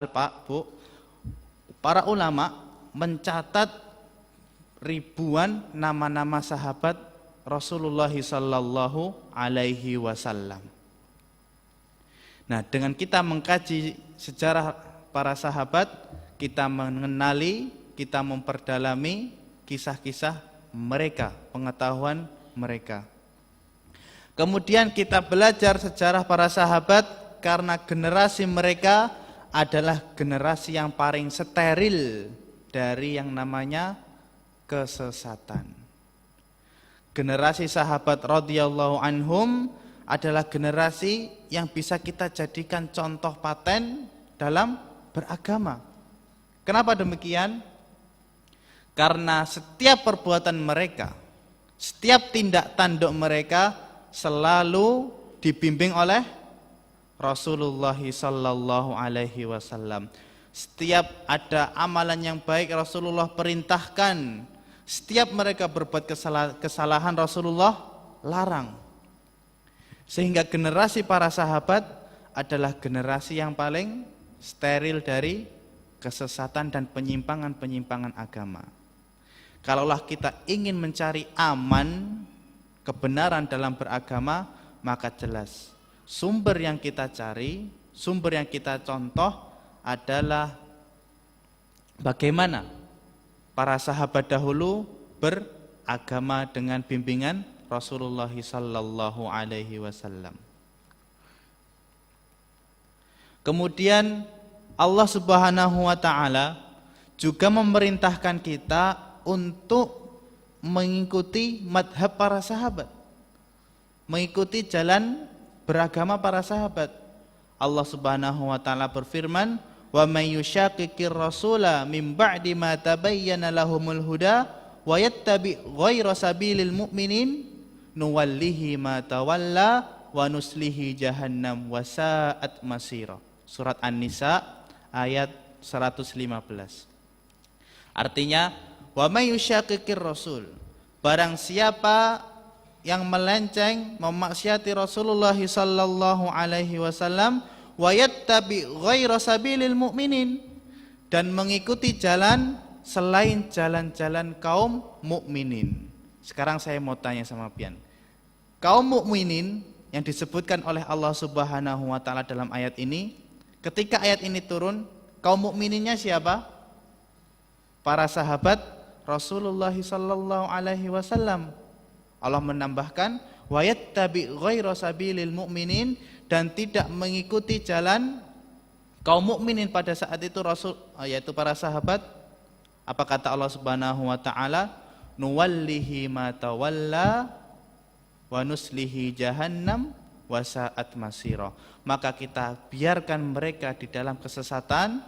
Pak, Bu, para ulama mencatat ribuan nama-nama sahabat Rasulullah sallallahu alaihi wasallam. Nah, dengan kita mengkaji sejarah para sahabat, kita mengenali, kita memperdalami kisah-kisah mereka, pengetahuan mereka. Kemudian kita belajar sejarah para sahabat karena generasi mereka adalah generasi yang paling steril dari yang namanya kesesatan. Generasi sahabat radhiyallahu anhum adalah generasi yang bisa kita jadikan contoh paten dalam beragama. Kenapa demikian? Karena setiap perbuatan mereka, setiap tindak tanduk mereka selalu dibimbing oleh Rasulullah sallallahu alaihi wasallam. Setiap ada amalan yang baik Rasulullah perintahkan. Setiap mereka berbuat kesalahan Rasulullah larang. Sehingga generasi para sahabat adalah generasi yang paling steril dari kesesatan dan penyimpangan-penyimpangan agama. Kalaulah kita ingin mencari aman, kebenaran dalam beragama, maka jelas sumber yang kita cari, sumber yang kita contoh adalah bagaimana para sahabat dahulu beragama dengan bimbingan Rasulullah sallallahu alaihi wasallam. Kemudian Allah Subhanahu wa taala juga memerintahkan kita untuk mengikuti madhab para sahabat, mengikuti jalan beragama para sahabat. Allah Subhanahu wa taala berfirman, "Wa may yushaqiqir rasula min ba'di ma tabayyana lahumul huda wa yattabi' ghaira sabilil mu'minin nuwallihi ma tawalla wa nuslihi jahannam wa sa'at masira." Surat An-Nisa ayat 115. Artinya, "Wa may yushaqiqir rasul", barang siapa yang melenceng memaksiati Rasulullah sallallahu alaihi wasallam, wa yattabi ghaira sabilil mu'minin, dan mengikuti jalan selain jalan-jalan kaum mukminin. Sekarang saya mau tanya sama pian. Kaum mukminin yang disebutkan oleh Allah Subhanahu wa taala dalam ayat ini, ketika ayat ini turun, kaum mukmininnya siapa? Para sahabat Rasulullah sallallahu alaihi wasallam. Allah menambahkan wa yattabi ghaira sabilil mu'minin, dan tidak mengikuti jalan kaum mukminin pada saat itu Rasul, yaitu para sahabat. Apa kata Allah Subhanahu wa taala? Nuwallihi ma tawalla wa nuslihi jahannam wa sa'at masira. Maka kita biarkan mereka di dalam kesesatan,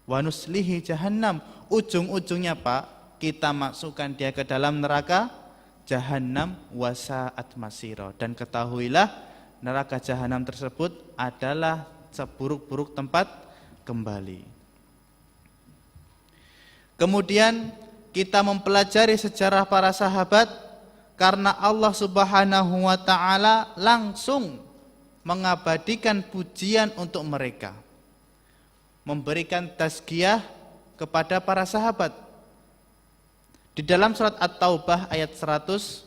wa nuslihi jahannam, ujung-ujungnya Pak, kita masukkan dia ke dalam neraka Jahannam wa sa'at masira. Dan ketahuilah neraka Jahannam tersebut adalah seburuk-buruk tempat kembali. Kemudian kita mempelajari sejarah para sahabat karena Allah Subhanahu wa taala langsung mengabadikan pujian untuk mereka, memberikan tazkiyah kepada para sahabat. Di dalam surat At-Taubah ayat 100,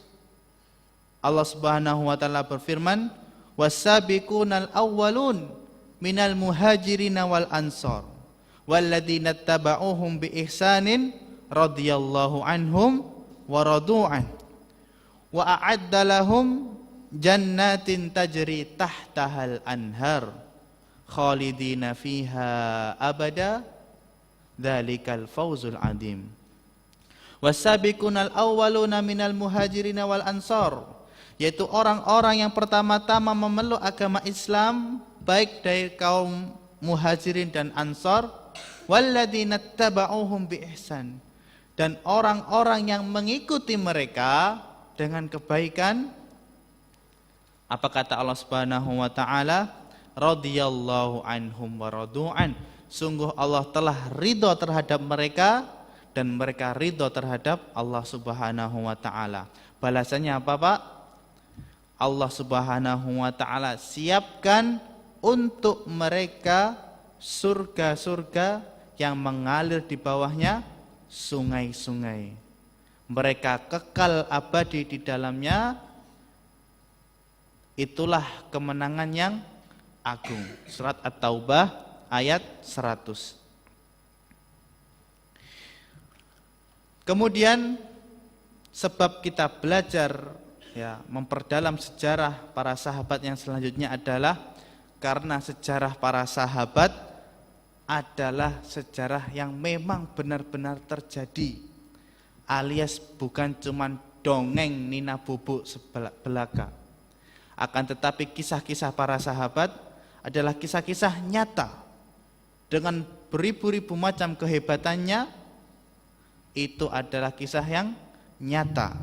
Allah Subhanahu wa taala berfirman, "Was-sabiqunal awwalun minal muhajirin wal ansar walladzina tabauhum bi ihsanin radhiyallahu anhum wa radu'an wa a'adda lahum jannatin tajri tahtahal anhar khalidina fiha abada dzalikal fawzul adzim." Wasabiqunal awwaluna minal muhajirin wal ansar, yaitu orang-orang yang pertama-tama memeluk agama Islam, baik dari kaum muhajirin dan ansar, walladzina tabauhum bi ihsan, dan orang-orang yang mengikuti mereka dengan kebaikan. Apa kata Allah Subhanahu wa taala? Radhiyallahu anhum wa radu'an, sungguh Allah telah ridho terhadap mereka dan mereka ridho terhadap Allah Subhanahu wa taala. Balasannya apa Pak? Allah Subhanahu wa taala siapkan untuk mereka surga-surga yang mengalir di bawahnya sungai-sungai. Mereka kekal abadi di dalamnya. Itulah kemenangan yang agung. Surat At-Taubah ayat 100. Kemudian sebab kita belajar memperdalam sejarah para sahabat yang selanjutnya adalah karena sejarah para sahabat adalah sejarah yang memang benar-benar terjadi, alias bukan cuman dongeng nina bubuk belaka. Akan tetapi kisah-kisah para sahabat adalah kisah-kisah nyata dengan beribu-ribu macam kehebatannya. Itu adalah kisah yang nyata.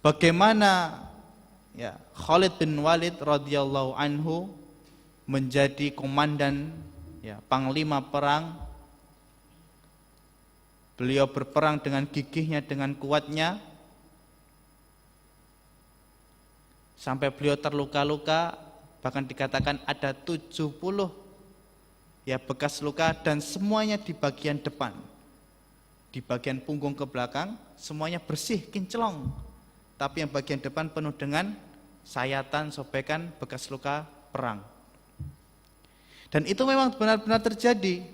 Bagaimana Khalid bin Walid radhiyallahu anhu menjadi komandan panglima perang. Beliau berperang dengan gigihnya, dengan kuatnya, sampai beliau terluka-luka, bahkan dikatakan ada 70 bekas luka, dan semuanya di bagian depan. Di bagian punggung ke belakang semuanya bersih, kinclong. Tapi yang bagian depan penuh dengan sayatan, sobekan, bekas luka perang. Dan itu memang benar-benar terjadi.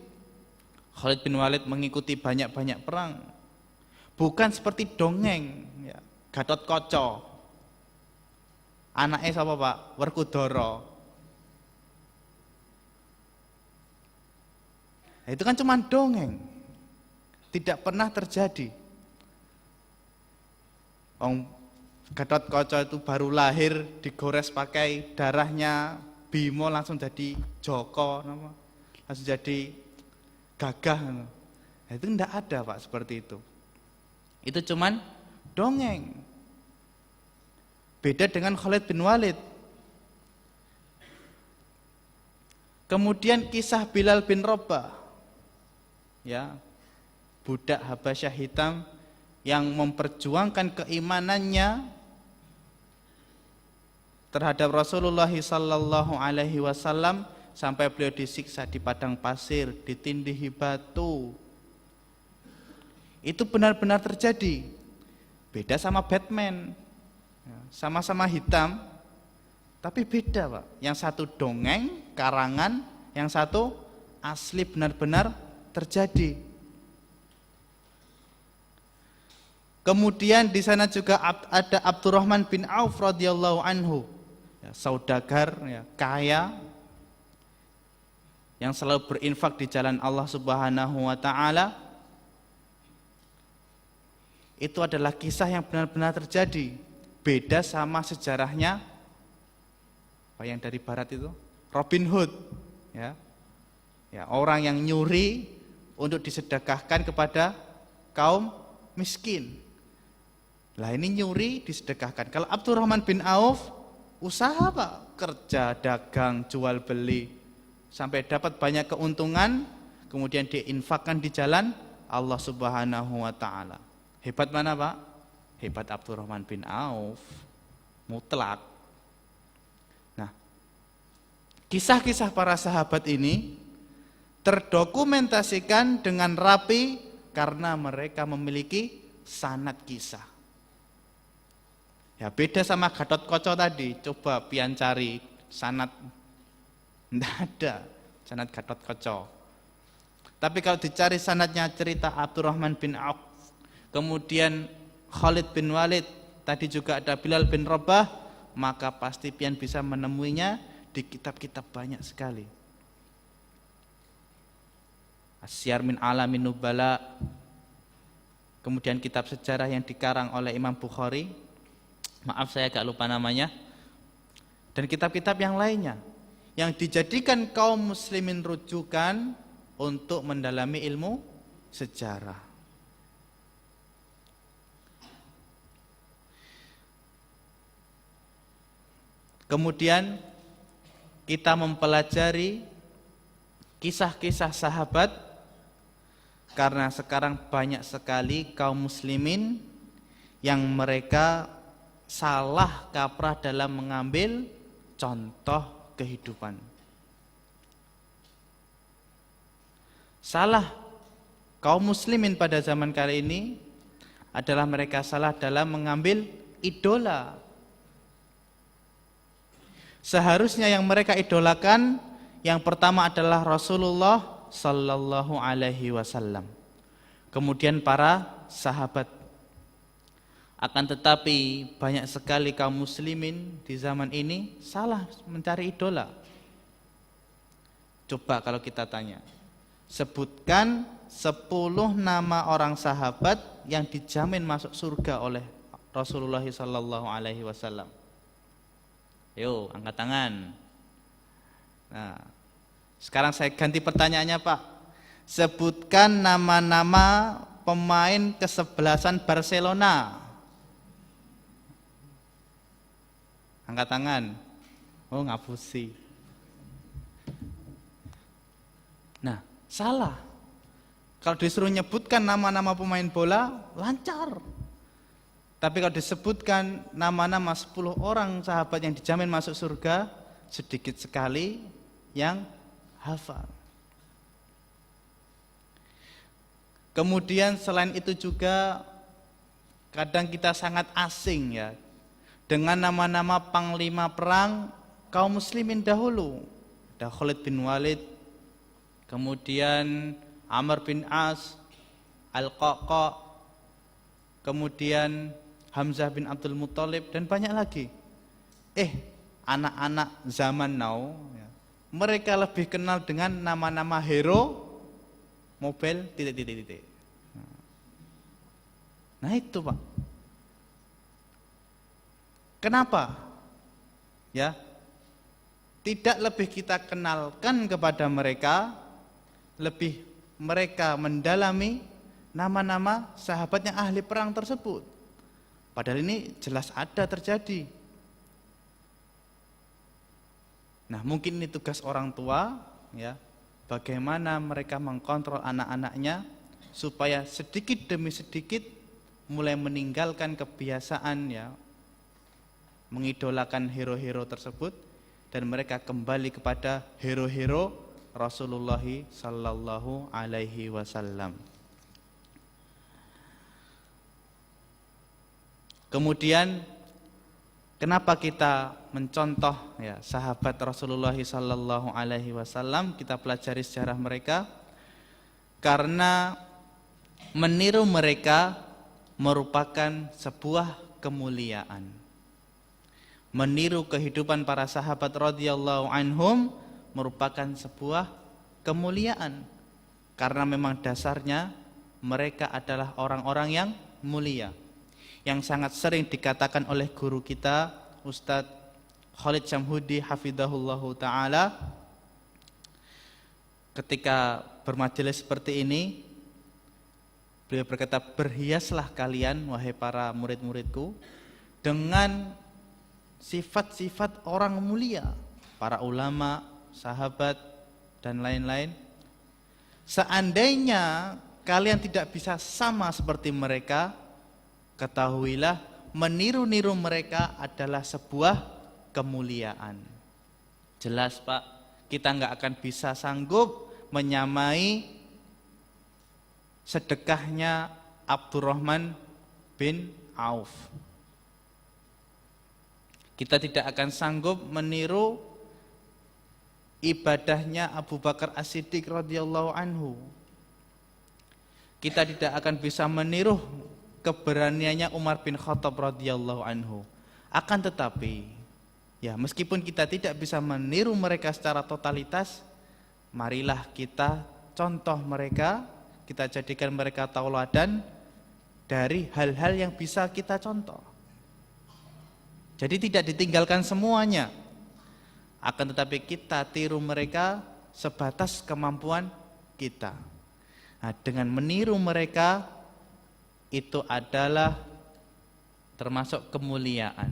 Khalid bin Walid mengikuti banyak-banyak perang. Bukan seperti dongeng, Gatot Kaca. Anaknya siapa Pak? Werkudara. Nah, itu kan cuma dongeng. Tidak pernah terjadi. Gatot Kaca itu baru lahir digores pakai darahnya Bimo, langsung jadi Joko, langsung jadi gagah. Nah, itu tidak ada Pak seperti itu. Itu cuman dongeng. Beda dengan Khalid bin Walid. Kemudian kisah Bilal bin Rabah, budak Habasyah hitam yang memperjuangkan keimanannya terhadap Rasulullah sallallahu alaihi wasallam sampai beliau disiksa di padang pasir, ditindihi batu. Itu benar-benar terjadi. Beda sama Batman. Sama-sama hitam, tapi beda Pak. Yang satu dongeng, karangan, yang satu asli benar-benar terjadi. Kemudian di sana juga ada Abdurrahman bin Auf radhiyallahu anhu, saudagar, kaya, yang selalu berinfak di jalan Allah Subhanahu wa taala. Itu adalah kisah yang benar-benar terjadi. Beda sama sejarahnya yang dari barat itu, Robin Hood, orang yang nyuri untuk disedekahkan kepada kaum miskin. Lah ini nyuri disedekahkan. Kalau Abdurrahman bin Auf usaha Pak, kerja, dagang, jual beli sampai dapat banyak keuntungan, kemudian diinfakkan di jalan Allah Subhanahu wa taala. Hebat mana Pak? Hebat Abdurrahman bin Auf, mutlak. Nah, kisah-kisah para sahabat ini terdokumentasikan dengan rapi karena mereka memiliki sanad kisah. Beda sama Gatot Kaca tadi, coba pian cari sanad, tidak ada sanad Gatot Kaca. Tapi kalau dicari sanadnya cerita Abdurrahman bin Auf, kemudian Khalid bin Walid, tadi juga ada Bilal bin Rabah, maka pasti pian bisa menemuinya di kitab-kitab banyak sekali. As-Siyar min Alamin Nubala, kemudian kitab sejarah yang dikarang oleh Imam Bukhari, maaf saya agak lupa namanya, dan kitab-kitab yang lainnya yang dijadikan kaum muslimin rujukan untuk mendalami ilmu sejarah. Kemudian kita mempelajari kisah-kisah sahabat, karena sekarang banyak sekali kaum muslimin yang mereka salah kaprah dalam mengambil contoh kehidupan. Salah kaum muslimin pada zaman kali ini adalah mereka salah dalam mengambil idola. Seharusnya yang mereka idolakan yang pertama adalah Rasulullah sallallahu alaihi wasallam. Kemudian para sahabat. Akan tetapi banyak sekali kaum muslimin di zaman ini salah mencari idola. Coba kalau kita tanya, sebutkan 10 nama orang sahabat yang dijamin masuk surga oleh Rasulullah sallallahu alaihi wasallam. Yo, angkat tangan. Nah, sekarang saya ganti pertanyaannya, Pak. Sebutkan nama-nama pemain kesebelasan Barcelona. Angkat tangan. Oh, ngapusi. Nah, salah. Kalau disuruh nyebutkan nama-nama pemain bola, lancar. Tapi kalau disebutkan nama-nama 10 orang sahabat yang dijamin masuk surga, sedikit sekali yang hafal. Kemudian selain itu juga kadang kita sangat asing ya dengan nama-nama panglima perang kaum muslimin dahulu. Ada Khalid bin Walid, kemudian Amr bin As, Al-Qaqa, kemudian Hamzah bin Abdul Muthalib dan banyak lagi. Anak-anak zaman now ya, mereka lebih kenal dengan nama-nama hero mobil titik. Nah itu, Pak. Kenapa? Ya. Tidak lebih kita kenalkan kepada mereka, lebih mereka mendalami nama-nama sahabat yang ahli perang tersebut. Padahal ini jelas ada terjadi. Nah, mungkin ini tugas orang tua ya. Bagaimana mereka mengkontrol anak-anaknya supaya sedikit demi sedikit mulai meninggalkan kebiasaan ya mengidolakan hero-hero tersebut dan mereka kembali kepada hero-hero Rasulullah sallallahu alaihi wasallam. Kemudian kenapa kita mencontoh ya sahabat Rasulullah sallallahu alaihi wasallam, kita pelajari sejarah mereka? Karena meniru mereka merupakan sebuah kemuliaan. Meniru kehidupan para sahabat radhiyallahu anhum merupakan sebuah kemuliaan. Karena memang dasarnya mereka adalah orang-orang yang mulia. Yang sangat sering dikatakan oleh guru kita Ustadz Khalid Syamhudi hafidhahullahu ta'ala ketika bermajelis seperti ini, beliau berkata, berhiaslah kalian wahai para murid-muridku dengan sifat-sifat orang mulia, para ulama, sahabat dan lain-lain. Seandainya kalian tidak bisa sama seperti mereka, ketahuilah meniru-niru mereka adalah sebuah kemuliaan. Jelas, Pak, kita nggak akan bisa sanggup menyamai sedekahnya Abdurrahman bin Auf. Kita tidak akan sanggup meniru ibadahnya Abu Bakar As-Siddiq radhiyallahu anhu. Kita tidak akan bisa meniru keberaniannya Umar bin Khattab radhiyallahu anhu. Akan tetapi, ya meskipun kita tidak bisa meniru mereka secara totalitas, marilah kita contoh mereka, kita jadikan mereka tauladan dari hal-hal yang bisa kita contoh. Jadi tidak ditinggalkan semuanya. Akan tetapi kita tiru mereka sebatas kemampuan kita. Nah, dengan meniru mereka itu adalah termasuk kemuliaan.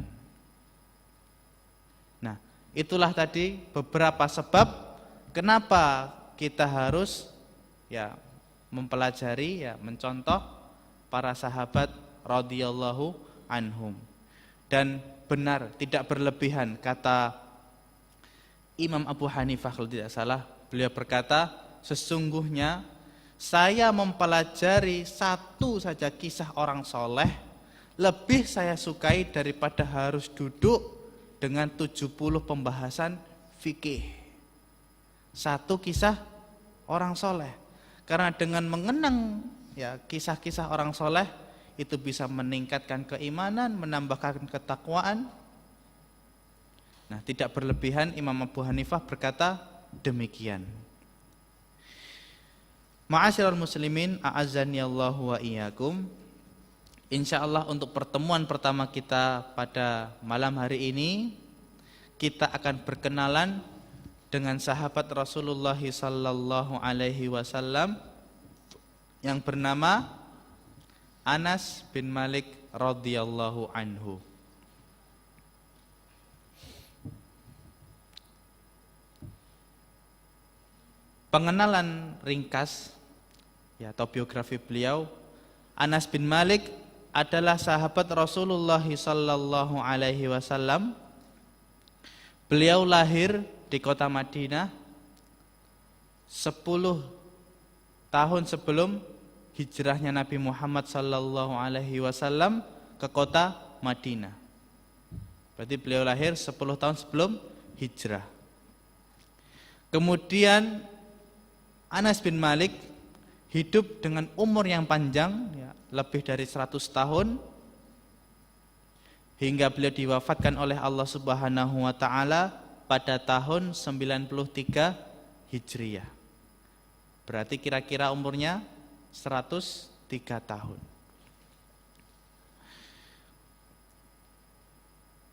Nah, itulah tadi beberapa sebab kenapa kita harus ya mempelajari ya mencontoh para sahabat radhiyallahu anhum. Dan benar, tidak berlebihan, kata Imam Abu Hanifah kalau tidak salah, beliau berkata, sesungguhnya saya mempelajari satu saja kisah orang soleh, lebih saya sukai daripada harus duduk dengan 70 pembahasan fikih. Satu kisah orang soleh. Karena dengan mengenang ya kisah-kisah orang soleh, itu bisa meningkatkan keimanan, menambahkan ketakwaan. Nah, tidak berlebihan Imam Abu Hanifah berkata demikian. Ma'asyiral muslimin, a'azzani Allah wa iyyakum. Insyaallah untuk pertemuan pertama kita pada malam hari ini, kita akan berkenalan dengan sahabat Rasulullah sallallahu alaihi wasallam yang bernama Anas bin Malik radhiyallahu anhu. Pengenalan ringkas ya, atau biografi beliau. Anas bin Malik adalah sahabat Rasulullah sallallahu alaihi wasallam. Beliau lahir di kota Madinah 10 tahun sebelum hijrahnya Nabi Muhammad sallallahu alaihi wasallam ke kota Madinah. Berarti beliau lahir 10 tahun sebelum hijrah. Kemudian Anas bin Malik hidup dengan umur yang panjang ya, lebih dari 100 tahun hingga beliau diwafatkan oleh Allah Subhanahu wa taala pada tahun 93 Hijriah. Berarti kira-kira umurnya 103 tahun.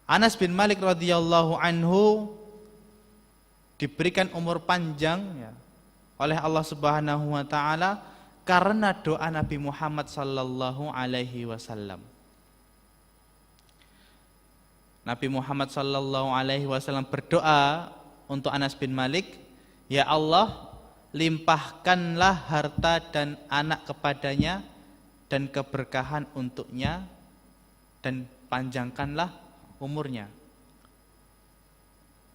Anas bin Malik radhiyallahu anhu diberikan umur panjang ya, oleh Allah Subhanahu wa taala karena doa Nabi Muhammad sallallahu alaihi wasallam. Nabi Muhammad sallallahu alaihi wasallam berdoa untuk Anas bin Malik, "Ya Allah, limpahkanlah harta dan anak kepadanya dan keberkahan untuknya dan panjangkanlah umurnya."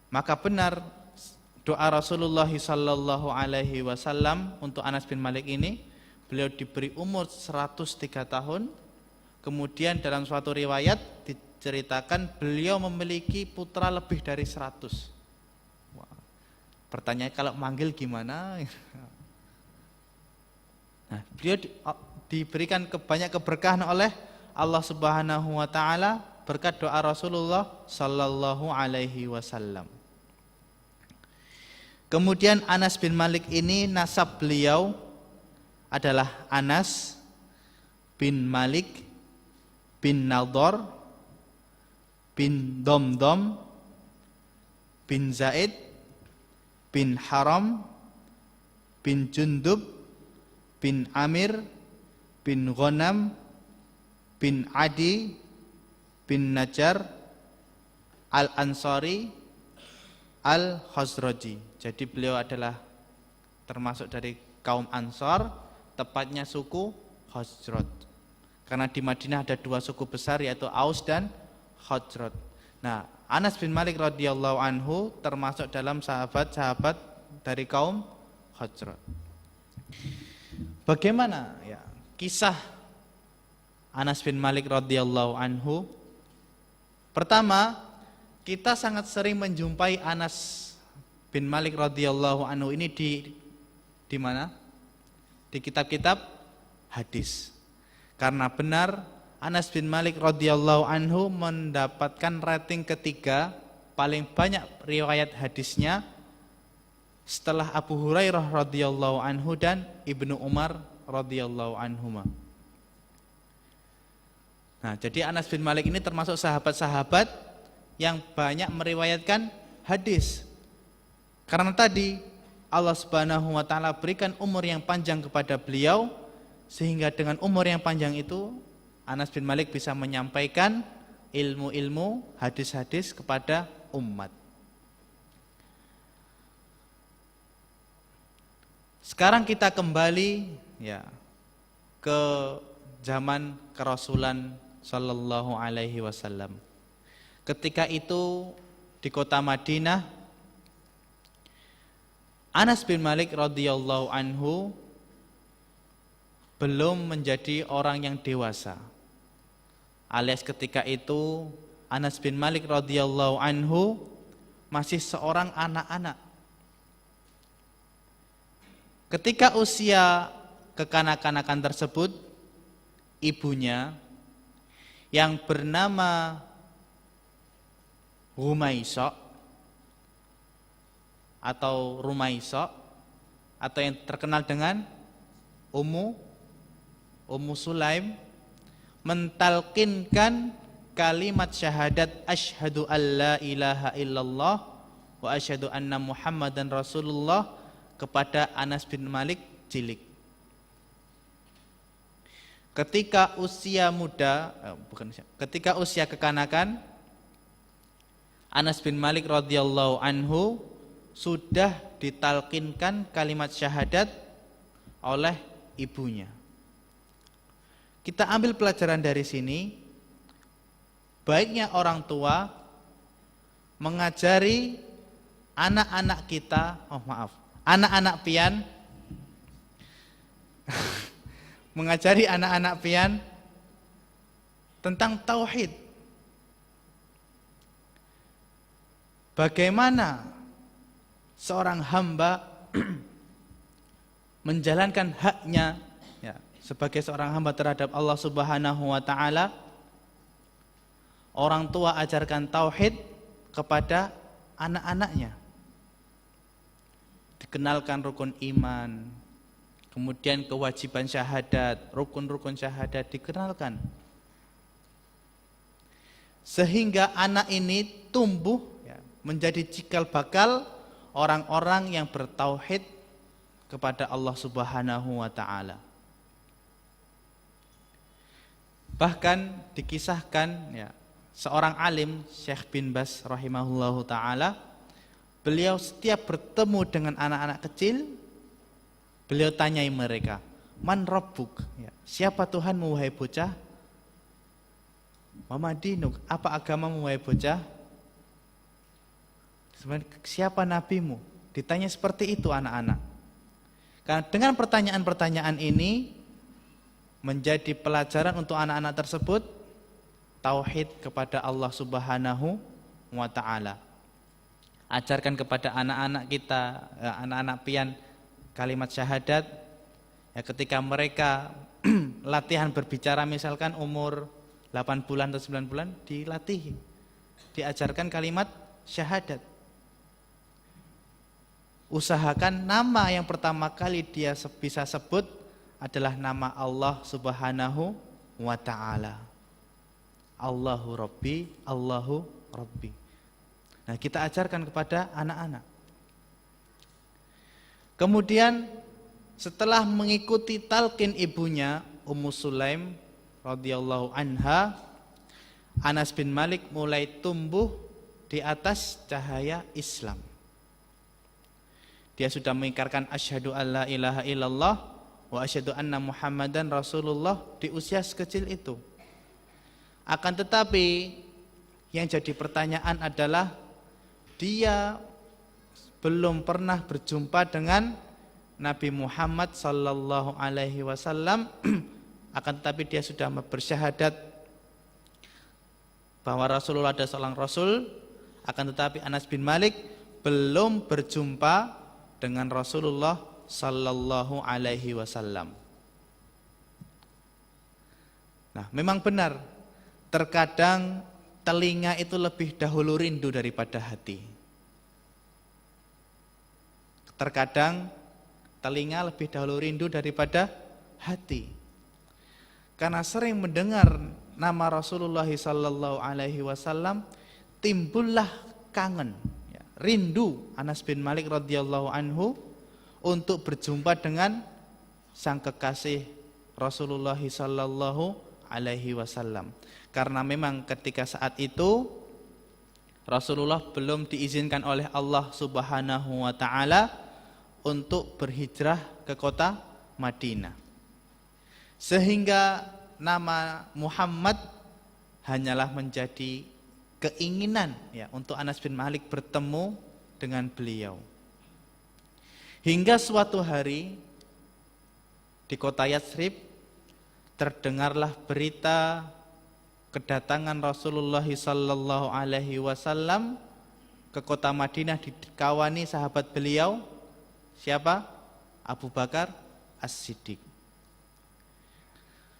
Maka benar doa Rasulullah sallallahu alaihi wasallam untuk Anas bin Malik ini. Beliau diberi umur 103 tahun. Kemudian dalam suatu riwayat diceritakan beliau memiliki putra lebih dari 100. Wah. Pertanyaan, kalau manggil gimana? Nah, beliau diberikan banyak keberkahan oleh Allah Subhanahu wa taala berkat doa Rasulullah sallallahu alaihi wasallam. Kemudian Anas bin Malik ini nasab beliau adalah Anas bin Malik bin Nadhr bin Domdom bin Zaid bin Haram bin Jundub bin Amir bin Ghanam bin Adi bin Najjar Al-Ansari Al-Khazraji. Jadi beliau adalah termasuk dari kaum Ansar, tepatnya suku Khazraj. Karena di Madinah ada 2 suku besar, yaitu Aus dan Khazraj. Nah, Anas bin Malik radhiyallahu anhu termasuk dalam sahabat-sahabat dari kaum Khazraj. Bagaimana ya kisah Anas bin Malik radhiyallahu anhu? Pertama, kita sangat sering menjumpai Anas bin Malik radhiyallahu anhu ini di mana? Di kitab-kitab hadis. Karena benar Anas bin Malik radhiyallahu anhu mendapatkan rating ketiga paling banyak riwayat hadisnya setelah Abu Hurairah radhiyallahu anhu dan Ibnu Umar radhiyallahu anhuma. Nah, jadi Anas bin Malik ini termasuk sahabat-sahabat yang banyak meriwayatkan hadis. Karena tadi Allah Subhanahu wa taala berikan umur yang panjang kepada beliau, sehingga dengan umur yang panjang itu Anas bin Malik bisa menyampaikan ilmu-ilmu hadis-hadis kepada umat. Sekarang kita kembali ya ke zaman kerasulan sallallahu alaihi wasallam. Ketika itu di kota Madinah, Anas bin Malik radhiyallahu anhu belum menjadi orang yang dewasa. Alias ketika itu Anas bin Malik radhiyallahu anhu masih seorang anak-anak. Ketika usia kekanak-kanakan tersebut, ibunya yang bernama Humaisok atau Rumaisok atau yang terkenal dengan Ummu Sulaim mentalkinkan kalimat syahadat asyhadu alla ilaha illallah wa asyhadu anna Muhammadan Rasulullah kepada Anas bin Malik cilik. Ketika usia kekanakan, Anas bin Malik radhiyallahu anhu sudah ditalkinkan kalimat syahadat oleh ibunya. Kita ambil pelajaran dari sini, baiknya orang tua mengajari anak-anak kita, anak-anak pian mengajari anak-anak pian tentang tauhid. Bagaimana seorang hamba menjalankan haknya ya, sebagai seorang hamba terhadap Allah Subhanahu wa taala. Orang tua ajarkan tauhid kepada anak-anaknya. Dikenalkan rukun iman, kemudian kewajiban syahadat, rukun-rukun syahadat dikenalkan. Sehingga anak ini tumbuh ya, menjadi cikal bakal orang-orang yang bertauhid kepada Allah Subhanahu wa taala. Bahkan dikisahkan ya, seorang alim Syekh bin Baz rahimahullahu taala, beliau setiap bertemu dengan anak-anak kecil, beliau tanyai mereka, "Man rabbuk?" Ya, siapa Tuhanmu wahai bocah? "Mama dinuk?" Apa agamamu wahai bocah? Siapa nabimu? Ditanya seperti itu anak-anak. Karena dengan pertanyaan-pertanyaan ini menjadi pelajaran untuk anak-anak tersebut tauhid kepada Allah Subhanahu wa taala. Ajarkan kepada anak-anak kita, anak-anak pian kalimat syahadat ya, ketika mereka latihan berbicara misalkan umur 8 bulan atau 9 bulan dilatih, diajarkan kalimat syahadat. Usahakan nama yang pertama kali dia bisa sebut adalah nama Allah Subhanahu wa taala. Allahu Rabbi, Allahu Rabbi. Nah, kita ajarkan kepada anak-anak. Kemudian setelah mengikuti talqin ibunya Ummu Sulaim radhiyallahu anha, Anas bin Malik mulai tumbuh di atas cahaya Islam. Dia sudah mengikrarkan asyhadu alla ilaha illallah wa asyhadu anna Muhammadan Rasulullah di usia sekecil itu. Akan tetapi yang jadi pertanyaan adalah dia belum pernah berjumpa dengan Nabi Muhammad sallallahu alaihi wasallam, akan tetapi dia sudah bersyahadat bahwa Rasulullah adalah seorang rasul, akan tetapi Anas bin Malik belum berjumpa dengan Rasulullah sallallahu alaihi wasallam. Nah, memang benar terkadang telinga itu lebih dahulu rindu daripada hati. Terkadang telinga lebih dahulu rindu daripada hati. Karena sering mendengar nama Rasulullah sallallahu alaihi wasallam, timbullah kangen, ya, rindu Anas bin Malik radhiyallahu anhu untuk berjumpa dengan sang kekasih Rasulullah sallallahu alaihi wasallam. Karena memang ketika saat itu Rasulullah belum diizinkan oleh Allah Subhanahu wa taala untuk berhijrah ke kota Madinah. Sehingga nama Muhammad hanyalah menjadi keinginan ya untuk Anas bin Malik bertemu dengan beliau. Hingga suatu hari di kota Yatsrib terdengarlah berita kedatangan Rasulullah sallallahu alaihi wasallam ke kota Madinah dikawani sahabat beliau. Siapa? Abu Bakar As-Siddiq.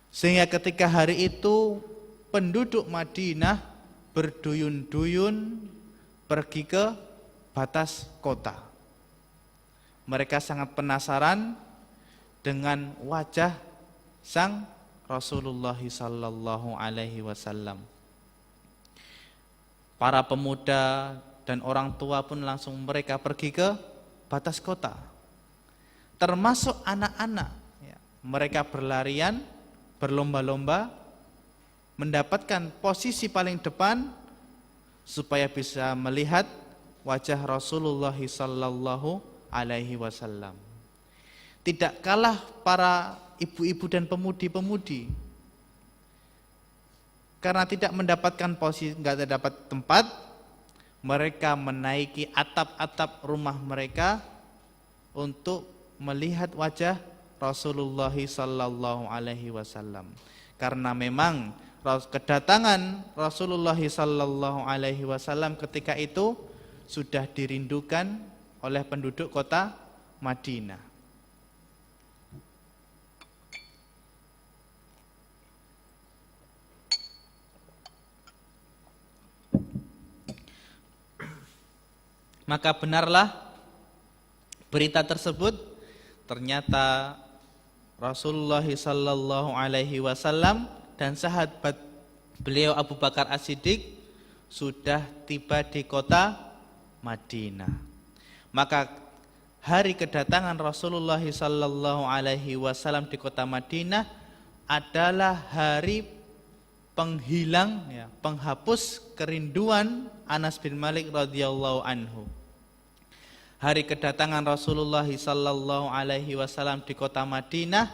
Sehingga ketika hari itu penduduk Madinah berduyun-duyun pergi ke batas kota. Mereka sangat penasaran dengan wajah sang Rasulullah sallallahu alaihi wasallam. Para pemuda dan orang tua pun langsung mereka pergi ke batas kota. Termasuk anak-anak, mereka berlarian, berlomba-lomba mendapatkan posisi paling depan supaya bisa melihat wajah Rasulullah sallallahu alaihi wasallam. Tidak kalah para ibu-ibu dan pemudi-pemudi, karena tidak mendapatkan posisi, enggak dapat tempat, mereka menaiki atap-atap rumah mereka untuk melihat wajah Rasulullah sallallahu alaihi wasallam. Karena memang kedatangan Rasulullah sallallahu alaihi wasallam ketika itu sudah dirindukan oleh penduduk kota Madinah. Maka benarlah berita tersebut. Ternyata Rasulullah sallallahu alaihi wasallam dan sahabat beliau Abu Bakar As-Siddiq sudah tiba di kota Madinah. Maka hari kedatangan Rasulullah sallallahu alaihi wasallam di kota Madinah adalah hari penghilang, penghapus kerinduan Anas bin Malik radhiyallahu anhu. Hari kedatangan Rasulullah sallallahu alaihi wasallam di kota Madinah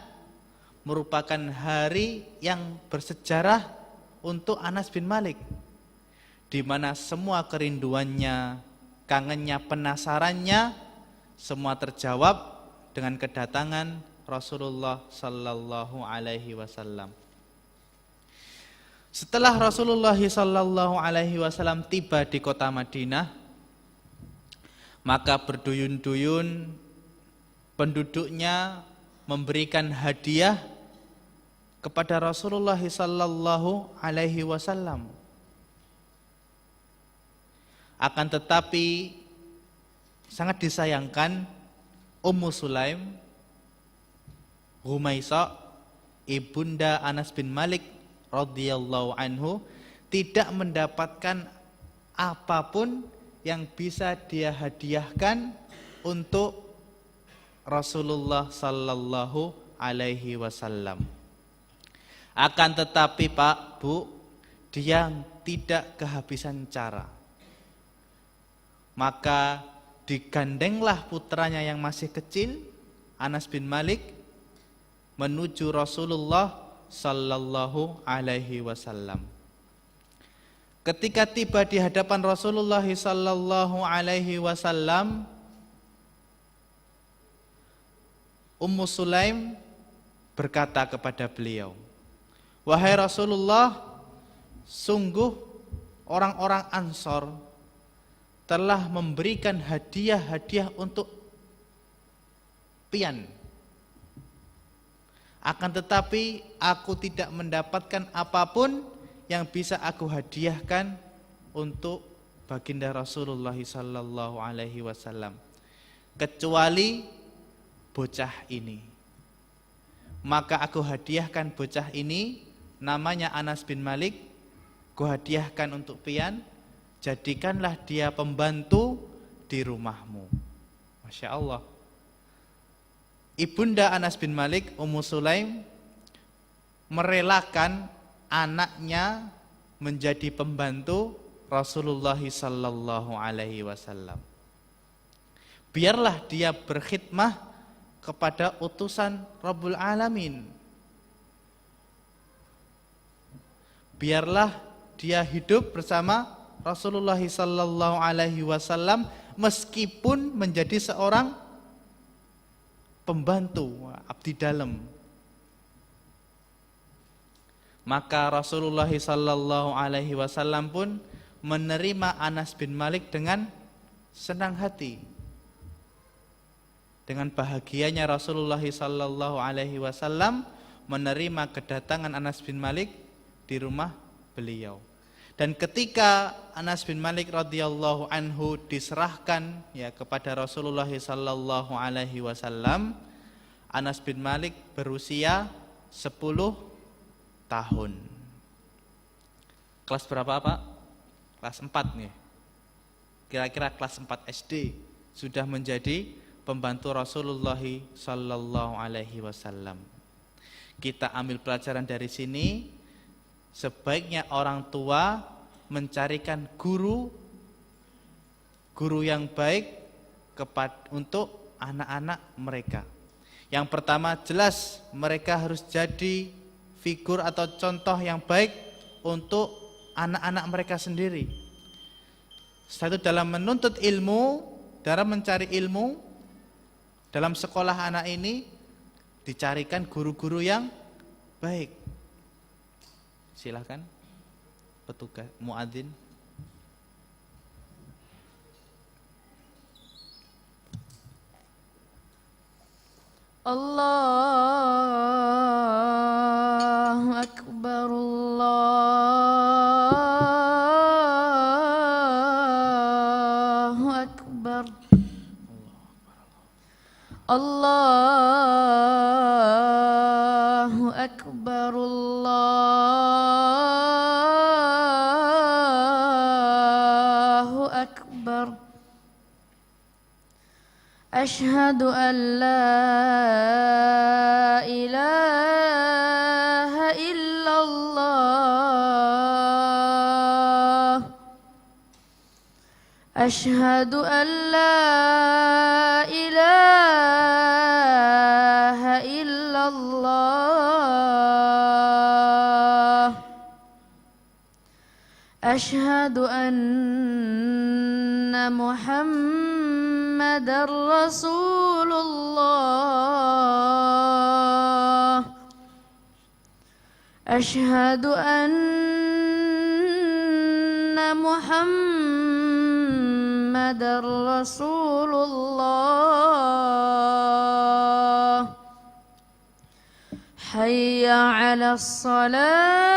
merupakan hari yang bersejarah untuk Anas bin Malik, di mana semua kerinduannya, kangennya, penasarannya semua terjawab dengan kedatangan Rasulullah sallallahu alaihi wasallam. Setelah Rasulullah sallallahu alaihi wasallam tiba di kota Madinah, maka berduyun-duyun penduduknya memberikan hadiah kepada Rasulullah sallallahu alaihi wasallam. Akan tetapi sangat disayangkan Ummu Sulaim, Humaisa, ibunda Anas bin Malik radhiyallahu anhu, tidak mendapatkan apapun yang bisa dia hadiahkan untuk Rasulullah sallallahu alaihi wasallam. Akan tetapi Pak, Bu, dia tidak kehabisan cara. Maka digandenglah putranya yang masih kecil, Anas bin Malik, menuju Rasulullah sallallahu alaihi wasallam. Ketika tiba di hadapan Rasulullah sallallahu alaihi wasallam, Ummu Sulaim berkata kepada beliau, "Wahai Rasulullah, sungguh orang-orang Ansor telah memberikan hadiah-hadiah untuk pian. Akan tetapi aku tidak mendapatkan apapun yang bisa aku hadiahkan untuk baginda Rasulullah sallallahu alaihi wasallam kecuali bocah ini. Maka aku hadiahkan bocah ini, namanya Anas bin Malik, ku hadiahkan untuk pian, jadikanlah dia pembantu di rumahmu." Masya Allah. Ibunda Anas bin Malik, Ummu Sulaim, merelakan anaknya menjadi pembantu Rasulullah sallallahu alaihi wasallam. Biarlah dia berkhidmah kepada utusan Rabbul Alamin. Biarlah dia hidup bersama Rasulullah sallallahu alaihi wasallam meskipun menjadi seorang pembantu, abdi dalam Maka Rasulullah sallallahu alaihi wasallam pun menerima Anas bin Malik dengan senang hati. Dengan bahagianya Rasulullah sallallahu alaihi wasallam menerima kedatangan Anas bin Malik di rumah beliau. Dan ketika Anas bin Malik radhiyallahu anhu diserahkan ya kepada Rasulullah sallallahu alaihi wasallam, Anas bin Malik berusia 10 tahun. Kelas berapa Pak? Kelas 4 nih. Kira-kira kelas 4 SD sudah menjadi pembantu Rasulullah sallallahu alaihi wasallam. Kita ambil pelajaran dari sini, sebaiknya orang tua mencarikan guru yang baik untuk anak-anak mereka. Yang pertama, jelas mereka harus jadi figur atau contoh yang baik untuk anak-anak mereka sendiri. Setelah itu dalam menuntut ilmu, dalam mencari ilmu, dalam sekolah anak ini dicarikan guru-guru yang baik. Silakan petugas muadzin. Allahu Akbar, Allahu Akbar, Allahu Akbar, Allahu Akbar. Asyhadu an la ilaha illallah. Asyhadu an la ilaha illallah. Asyhadu anna Muhammadar Rasulullah. Asyhadu anna Muhammadar Rasulullah. Hayya 'alas salah.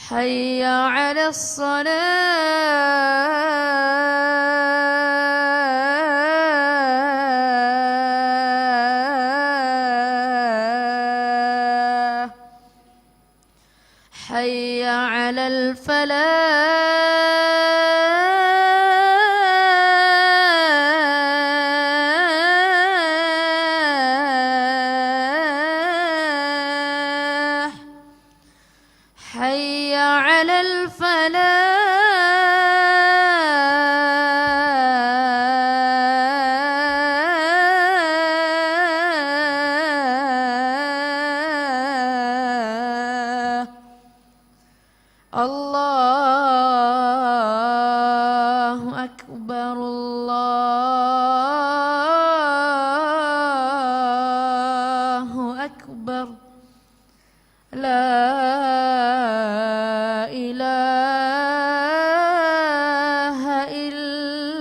Hayya 'alas salah. Hayya 'alal falah. Hayya 'alal falah. Allahu Akbar, Allahu Akbar. La ilaha illallah.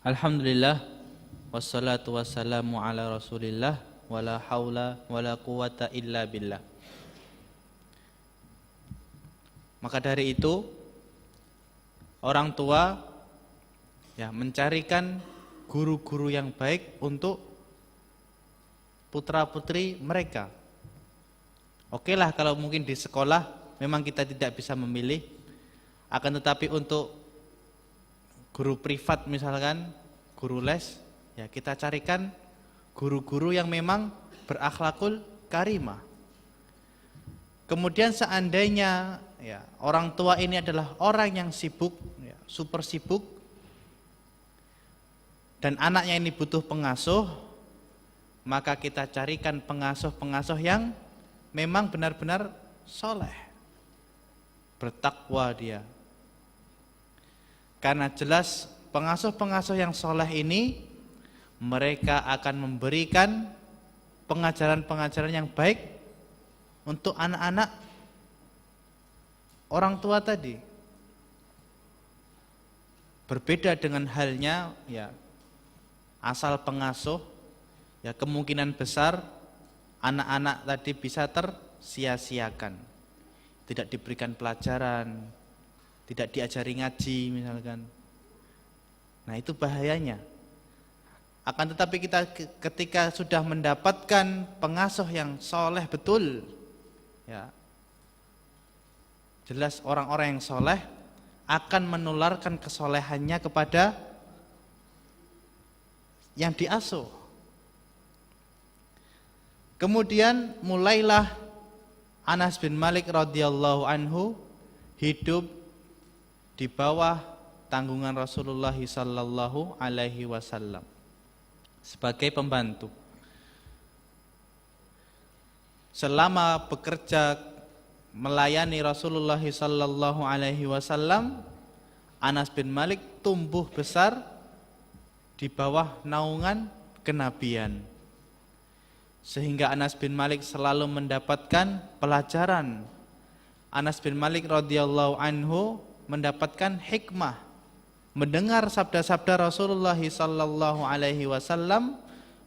Alhamdulillah, wassalatu wassalamu ala rasulillah, wala haula wala quwata illa billah. Maka dari itu, orang tua ya mencarikan guru-guru yang baik untuk putra-putri mereka. Oke lah kalau mungkin di sekolah memang kita tidak bisa memilih, akan tetapi untuk guru privat misalkan, guru les, ya kita carikan guru-guru yang memang berakhlakul karimah. Kemudian seandainya ya orang tua ini adalah orang yang sibuk, ya, super sibuk, dan anaknya ini butuh pengasuh, maka kita carikan pengasuh-pengasuh yang memang benar-benar soleh, bertakwa dia. Karena jelas pengasuh-pengasuh yang soleh ini mereka akan memberikan pengajaran-pengajaran yang baik untuk anak-anak orang tua tadi. Berbeda dengan halnya ya asal pengasuh, ya kemungkinan besar anak-anak tadi bisa tersia-siakan, tidak diberikan pelajaran, tidak diajari ngaji misalkan. Nah itu bahayanya. Akan tetapi kita ketika sudah mendapatkan pengasuh yang soleh betul, ya jelas orang-orang yang soleh akan menularkan kesolehannya kepada yang diasuh. Kemudian mulailah Anas bin Malik radhiyallahu anhu hidup di bawah tanggungan Rasulullah sallallahu alaihi wasallam sebagai pembantu. Selama bekerja melayani Rasulullah sallallahu alaihi wasallam, Anas bin Malik tumbuh besar di bawah naungan kenabian. Sehingga Anas bin Malik selalu mendapatkan pelajaran. Anas bin Malik radhiyallahu anhu mendapatkan hikmah mendengar sabda-sabda Rasulullah sallallahu alaihi wasallam,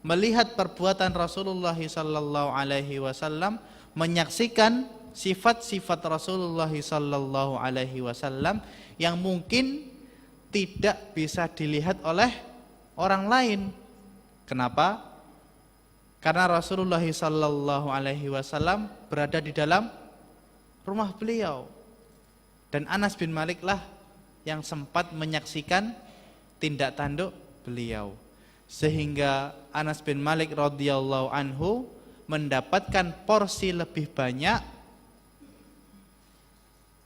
melihat perbuatan Rasulullah sallallahu alaihi wasallam, menyaksikan sifat-sifat Rasulullah sallallahu alaihi wasallam yang mungkin tidak bisa dilihat oleh orang lain. Kenapa? Karena Rasulullah sallallahu alaihi wasallam berada di dalam rumah beliau. Dan Anas bin Malik lah yang sempat menyaksikan tindak tanduk beliau. Sehingga Anas bin Malik radhiyallahu anhu mendapatkan porsi lebih banyak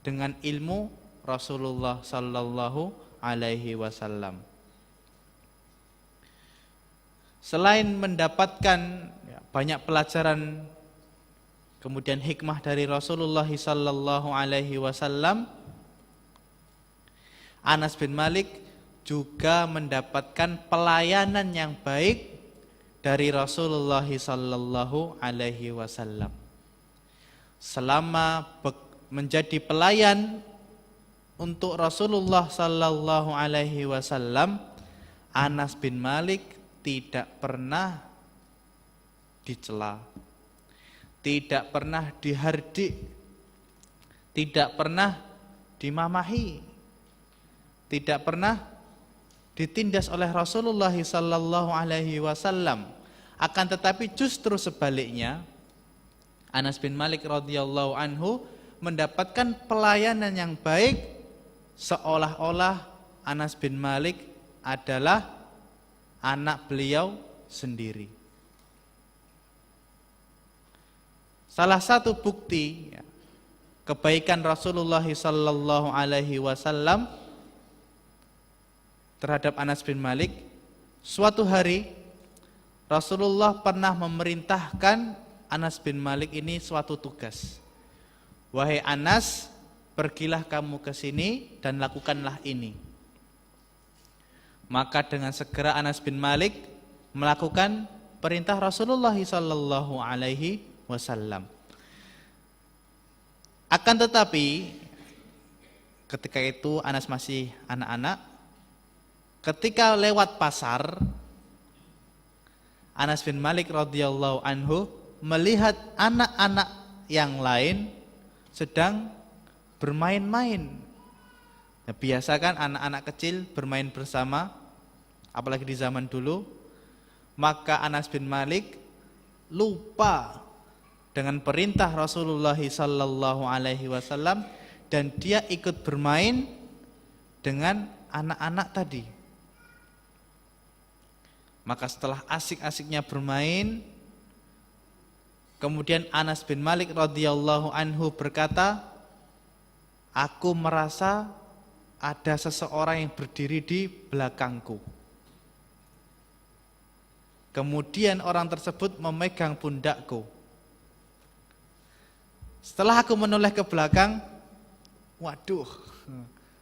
dengan ilmu Rasulullah sallallahu alaihi wasallam. Selain mendapatkan banyak pelajaran kemudian hikmah dari Rasulullah sallallahu alaihi wasallam, Anas bin Malik juga mendapatkan pelayanan yang baik dari Rasulullah sallallahu alaihi wasallam. Selama menjadi pelayan untuk Rasulullah sallallahu alaihi wasallam, Anas bin Malik tidak pernah dicela, tidak pernah dihardik, tidak pernah dimamahi, tidak pernah ditindas oleh Rasulullah sallallahu alaihi wasallam. Akan tetapi justru sebaliknya, Anas bin Malik radhiyallahu anhu mendapatkan pelayanan yang baik, seolah-olah Anas bin Malik adalah anak beliau sendiri. Salah satu bukti kebaikan Rasulullah sallallahu alaihi wasallam terhadap Anas bin Malik, suatu hari Rasulullah pernah memerintahkan Anas bin Malik ini suatu tugas. Wahai Anas, pergilah kamu ke sini dan lakukanlah ini. Maka dengan segera Anas bin Malik melakukan perintah Rasulullah sallallahu alaihi wasallam. Akan tetapi ketika itu Anas masih anak-anak. Ketika lewat pasar, Anas bin Malik radhiyallahu anhu melihat anak-anak yang lain sedang bermain-main. Nah, biasa kan anak-anak kecil bermain bersama, apalagi di zaman dulu. Maka Anas bin Malik lupa dengan perintah Rasulullah sallallahu alaihi wasallam dan dia ikut bermain dengan anak-anak tadi. Maka setelah asik-asiknya bermain, kemudian Anas bin Malik radhiyallahu anhu berkata, aku merasa ada seseorang yang berdiri di belakangku. Kemudian orang tersebut memegang pundakku. Setelah aku menoleh ke belakang, waduh,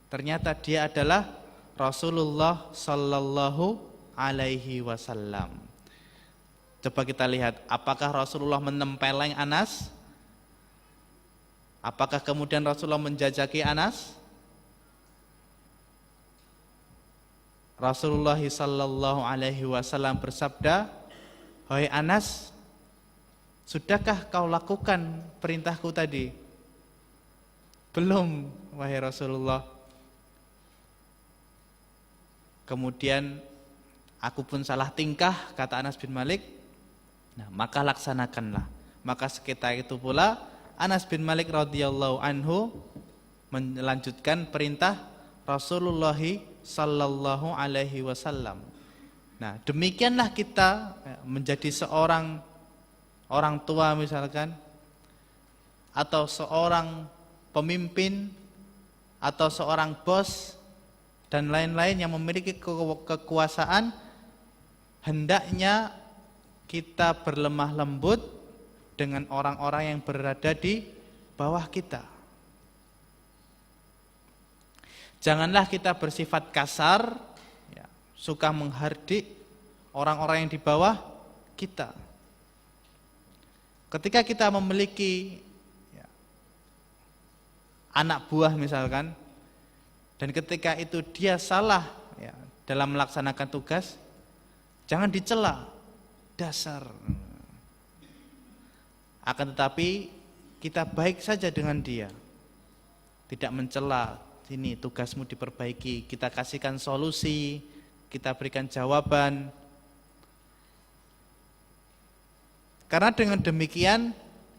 ternyata dia adalah Rasulullah sallallahu alaihi wasallam. Coba kita lihat, apakah Rasulullah menempeleng Anas? Apakah kemudian Rasulullah menjajaki Anas? Rasulullah sallallahu alaihi wasallam bersabda, "Hai Anas, sudahkah kau lakukan perintahku tadi?" "Belum, wahai Rasulullah." Kemudian, "Aku pun salah tingkah," kata Anas bin Malik. "Nah, maka laksanakanlah." Maka sekitar itu pula Anas bin Malik radhiyallahu anhu melanjutkan perintah Rasulullah sallallahu alaihi wasallam. Nah, demikianlah kita menjadi seorang orang tua misalkan, atau seorang pemimpin, atau seorang bos dan lain-lain yang memiliki kekuasaan, hendaknya kita berlemah lembut dengan orang-orang yang berada di bawah kita. Janganlah kita bersifat kasar, ya, suka menghardik orang-orang yang di bawah kita. Ketika kita memiliki ya, anak buah misalkan, dan ketika itu dia salah ya, dalam melaksanakan tugas, jangan dicela, dasar. Akan tetapi kita baik saja dengan dia, tidak mencela. Ini tugasmu diperbaiki, kita kasihkan solusi, kita berikan jawaban. Karena dengan demikian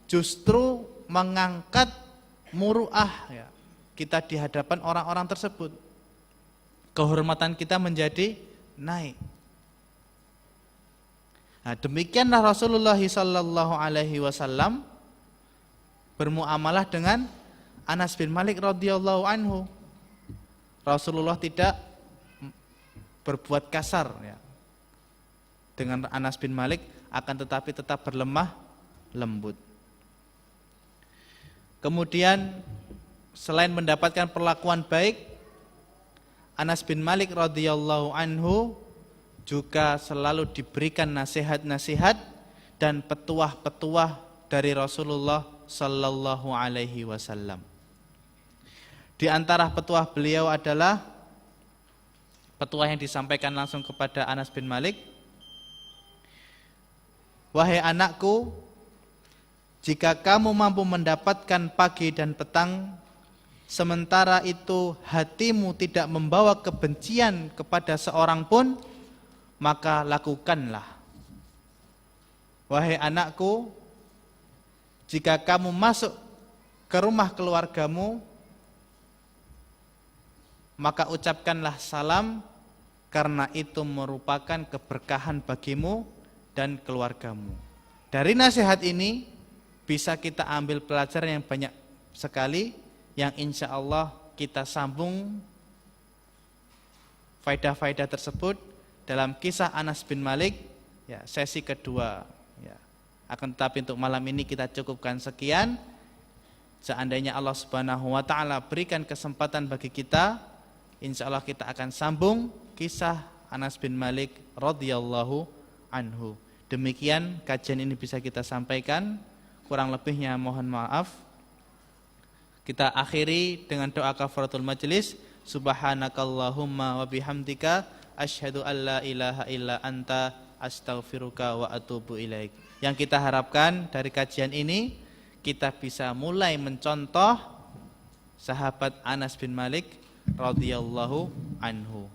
justru mengangkat muruah ya, kita di hadapan orang-orang tersebut. Kehormatan kita menjadi naik. Nah, demikianlah Rasulullah sallallahu alaihi wasallam bermuamalah dengan Anas bin Malik radhiyallahu anhu. Rasulullah tidak berbuat kasar ya, dengan Anas bin Malik, akan tetapi tetap berlemah lembut. Kemudian selain mendapatkan perlakuan baik, Anas bin Malik radhiyallahu anhu juga selalu diberikan nasihat-nasihat dan petuah-petuah dari Rasulullah sallallahu alaihi wasallam. Di antara petuah beliau adalah petuah yang disampaikan langsung kepada Anas bin Malik. "Wahai anakku, jika kamu mampu mendapatkan pagi dan petang, sementara itu hatimu tidak membawa kebencian kepada seorang pun, maka lakukanlah. Wahai anakku, jika kamu masuk ke rumah keluargamu, maka ucapkanlah salam, karena itu merupakan keberkahan bagimu dan keluargamu." Dari nasihat ini bisa kita ambil pelajaran yang banyak sekali, yang insya Allah kita sambung faedah-faedah tersebut dalam kisah Anas bin Malik ya, sesi kedua ya. Akan tetapi untuk malam ini kita cukupkan sekian. Seandainya Allah Subhanahu wa taala berikan kesempatan bagi kita, insya Allah kita akan sambung kisah Anas bin Malik radhiyallahu anhu. Demikian kajian ini bisa kita sampaikan, kurang lebihnya mohon maaf. Kita akhiri dengan doa kafaratul majelis. Subhanakallahumma wa bihamdika asyhadu an la ilaha illa anta astaghfiruka wa atubu ilaik. Yang kita harapkan dari kajian ini, kita bisa mulai mencontoh sahabat Anas bin Malik radhiyallahu anhu.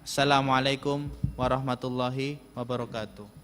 Assalamualaikum warahmatullahi wabarakatuh.